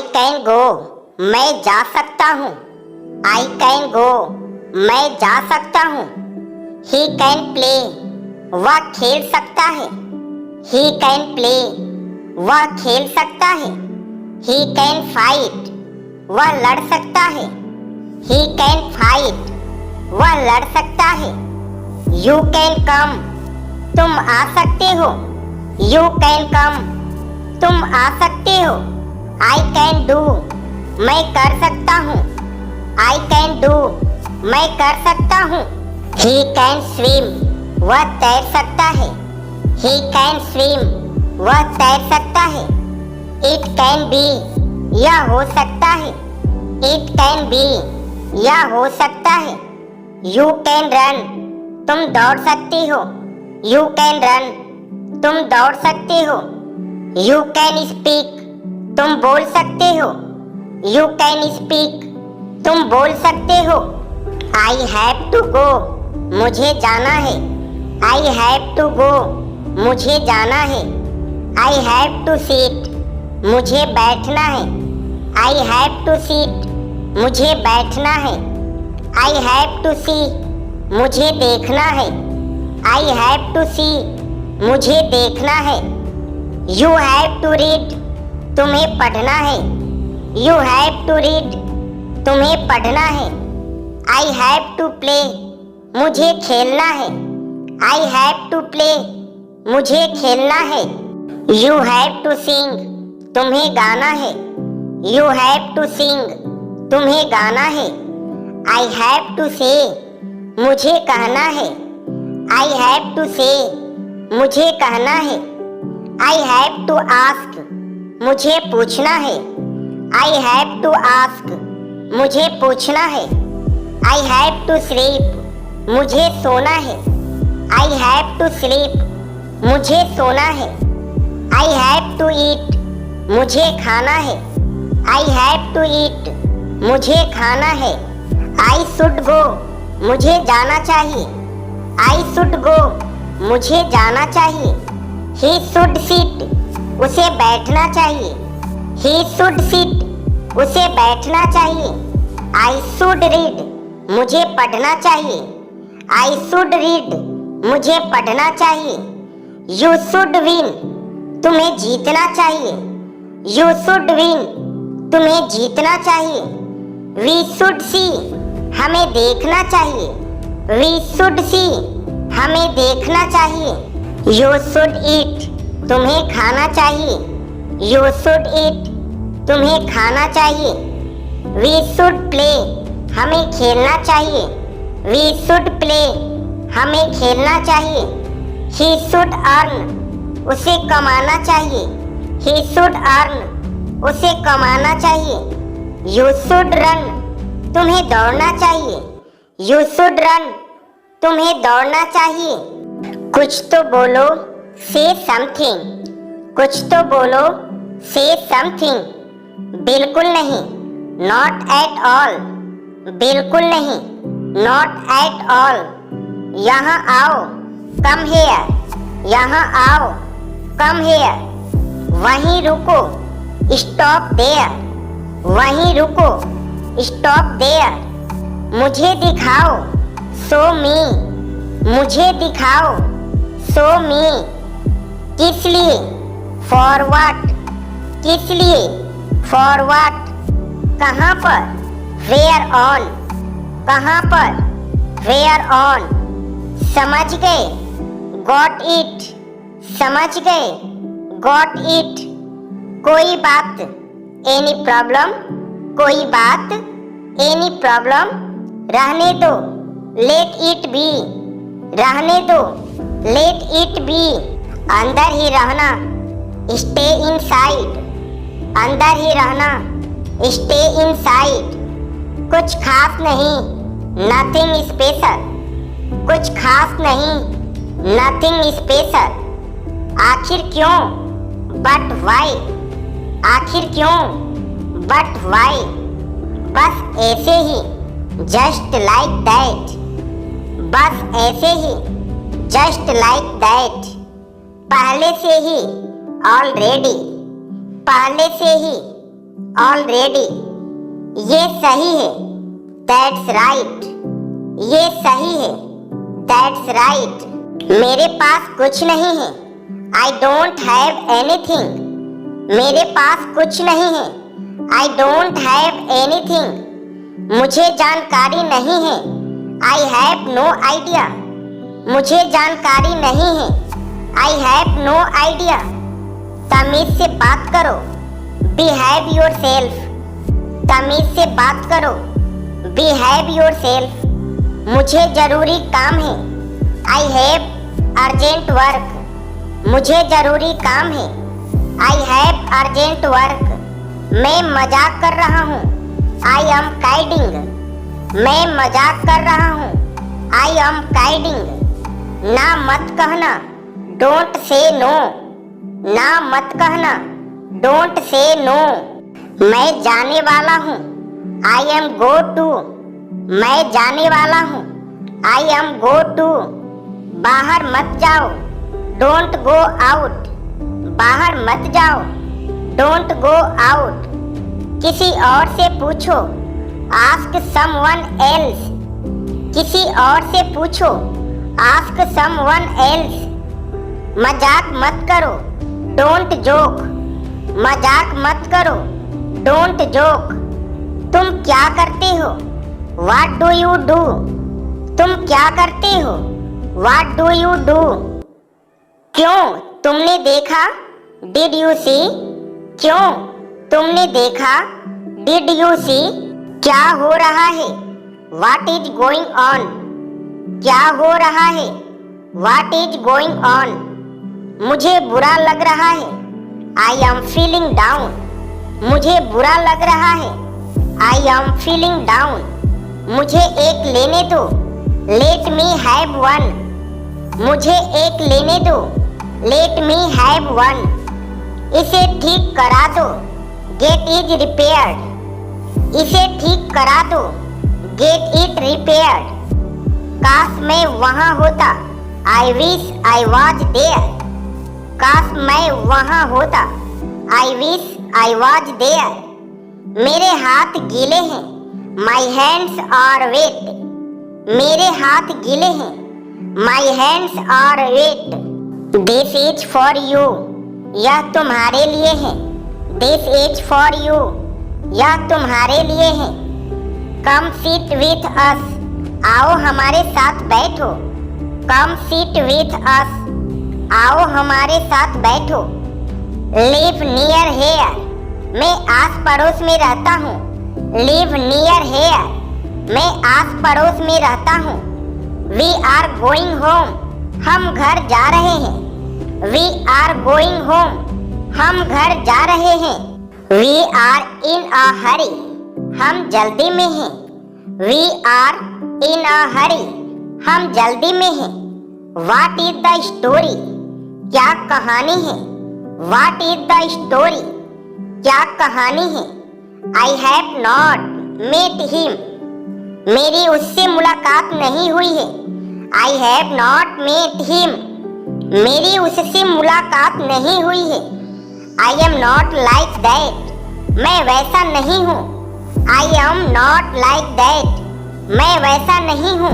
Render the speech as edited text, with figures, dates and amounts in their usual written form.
Can go, मैं जा सकता हूँ। आई कैन गो, मैं जा सकता हूँ। ही कैन प्ले, वह खेल सकता है। ही कैन प्ले, वह खेल सकता है। ही कैन फाइट, वह लड़ सकता है। ही कैन फाइट, वह लड़ सकता है। यू कैन कम, तुम आ सकते हो। यू कैन कम, तुम आ सकते हो। आई कैन डू, मैं कर सकता हूँ। आई कैन डू, मैं कर सकता हूँ। ही कैन स्विम, वह तैर सकता है। ही कैन स्विम, वह तैर सकता है। इट कैन बी, यह हो सकता है। इट कैन बी, यह हो सकता है। यू कैन रन, तुम दौड़ सकते हो। यू कैन रन, तुम दौड़ सकते हो। यू कैन स्पीक, तुम बोल सकते हो। यू कैन स्पीक, तुम बोल सकते हो। आई हैव टू गो, मुझे जाना है। आई हैव टू गो, मुझे जाना है। आई हैव टू सीट, मुझे बैठना है। आई हैव टू सीट, मुझे बैठना है। आई हैव टू सी, मुझे देखना है। आई हैव टू सी, मुझे देखना है। यू हैव टू रीड, तुम्हें पढ़ना है। यू हैव टू रीड, तुम्हें पढ़ना है। आई हैव टू प्ले, मुझे खेलना है। आई हैव टू प्ले, मुझे खेलना है। यू हैव टू सिंग, तुम्हें गाना है। यू हैव टू सिंग, तुम्हें गाना है। आई हैव टू से, मुझे कहना है। आई हैव टू से, मुझे कहना है। आई हैव टू आस्क, मुझे पूछना है। आई हैव टू आस्क, मुझे पूछना है। आई हैव टू स्लीप, मुझे सोना है। आई हैव टू स्लीप, मुझे सोना है। आई हैव टू ईट, मुझे खाना है। आई हैव टू ईट, मुझे खाना है। आई शुड गो, मुझे जाना चाहिए। आई शुड गो, मुझे जाना चाहिए। ही शुड सिट, उसे बैठना चाहिए। ही शुड सिट, उसे बैठना चाहिए। आई शुड रीड, मुझे पढ़ना चाहिए। आई शुड रीड, मुझे पढ़ना चाहिए। यू शुड विन, तुम्हें जीतना चाहिए। यू शुड विन, तुम्हें जीतना चाहिए। वी शुड सी, हमें देखना चाहिए। वी शुड सी, हमें देखना चाहिए। यू शुड ईट, तुम्हें खाना चाहिए। यू शुड ईट, तुम्हें खाना चाहिए। वी शुड प्ले, हमें खेलना चाहिए। वी शुड प्ले, हमें खेलना चाहिए। ही शुड अर्न, उसे कमाना चाहिए। ही शुड अर्न, उसे कमाना चाहिए। यू शुड रन, तुम्हें दौड़ना चाहिए। यू शुड रन, तुम्हें दौड़ना चाहिए। कुछ तो बोलो, से समथिंग। कुछ तो बोलो, से समथिंग। बिल्कुल नहीं, नॉट एट ऑल। बिल्कुल नहीं, नॉट एट ऑल। यहाँ आओ, कम हेयर। यहाँ आओ, कम हेयर। वहीं रुको, स्टॉप देयर। वहीं रुको, स्टॉप देयर। मुझे दिखाओ, शो मी। मुझे दिखाओ, शो मी। किस लिए, फॉर व्हाट। किस लिए, फॉर व्हाट। कहाँ पर, वेयर ऑन। कहाँ पर, वेयर ऑन। समझ गए, गॉट इट। समझ गए, गॉट इट। कोई बात, एनी प्रॉब्लम। कोई बात, एनी प्रॉब्लम। रहने दो, लेट इट बी। रहने दो, लेट इट बी। अंदर ही रहना, स्टे इनसाइड। अंदर ही रहना, स्टे इनसाइड। कुछ खास नहीं, नथिंग स्पेशल। कुछ खास नहीं, नथिंग स्पेशल। आखिर क्यों, बट वाई। आखिर क्यों, बट वाई। बस ऐसे ही, जस्ट लाइक दैट। बस ऐसे ही, जस्ट लाइक दैट। पहले से ही, ऑलरेडी। पहले से ही, ऑलरेडी। ये सही है, दैट्स राइट। ये सही है, दैट्स राइट। मेरे पास कुछ नहीं है, आई डोंट हैव एनीथिंग। मेरे पास कुछ नहीं है, आई डोंट हैव एनीथिंग। मुझे जानकारी नहीं है, आई हैव नो आइडिया। मुझे जानकारी नहीं है, आई हैव नो आइडिया। तमीज से बात करो, बिहेव योरसेल्फ। तमीज से बात करो, बिहेव योरसेल्फ। मुझे जरूरी काम है, आई हैव अर्जेंट वर्क। मुझे जरूरी काम है, आई हैव अर्जेंट वर्क। मैं मजाक कर रहा हूँ, आई एम काइडिंग। मैं मजाक कर रहा हूँ, आई एम काइडिंग। ना मत कहना, डोंट से नो। ना मत कहना, डोंट से नो। मैं जाने वाला हूँ, आई एम गो टू। मैं जाने वाला हूँ, आई एम गो टू। बाहर मत जाओ, डोंट गो आउट। बाहर मत जाओ, डोंट गो आउट। किसी और से पूछो, आस्क समवन एल्स। किसी और से पूछो, आस्क समवन एल्स। मजाक मत करो, डोंट जोक। मजाक मत करो, डोंट जोक। तुम क्या करते हो, व्हाट डू यू डू। तुम क्या करते हो, व्हाट डू यू डू। क्यों, तुमने देखा, डिड यू सी। क्यों, तुमने देखा, डिड यू सी। क्या हो रहा है, व्हाट इज गोइंग ऑन। क्या हो रहा है, व्हाट इज गोइंग ऑन। मुझे बुरा लग रहा है, आई एम फीलिंग डाउन। मुझे बुरा लग रहा है, आई एम फीलिंग डाउन। मुझे एक लेने दो, लेट मी हैव वन। मुझे एक लेने दो, लेट मी हैव वन। इसे ठीक करा दो, गेट इट रिपेयर्ड। इसे ठीक करा दो, गेट इट रिपेयर्ड। काश मैं वहाँ होता, I wish I was there. काश मैं वहाँ होता, I wish I was there. मेरे हाथ गीले हैं, माई हैंड्स आर वेट। मेरे हाथ गीले हैं, my hands are wet. This is for you. यह तुम्हारे लिए है, दिस इज फॉर यू। यह तुम्हारे लिए है। Come sit with us. आओ हमारे साथ बैठो। Come sit with us. आओ हमारे साथ बैठो। Live near here. मैं आस पड़ोस में रहता हूँ। Live near here. मैं आस पड़ोस में रहता हूँ। We are going home. हम घर जा रहे हैं। We are going home. हम घर जा रहे हैं। We are in a hurry. हम जल्दी में हैं। We are in a hurry. हम जल्दी में हैं। What is the story. क्या कहानी है। What is the story. क्या कहानी है। I have not met him. मेरी उससे मुलाकात नहीं हुई है। I have not met him. मेरी उससे मुलाकात नहीं हुई है। I am not like that. मैं वैसा नहीं हूँ। I am not like that. मैं वैसा नहीं हूँ।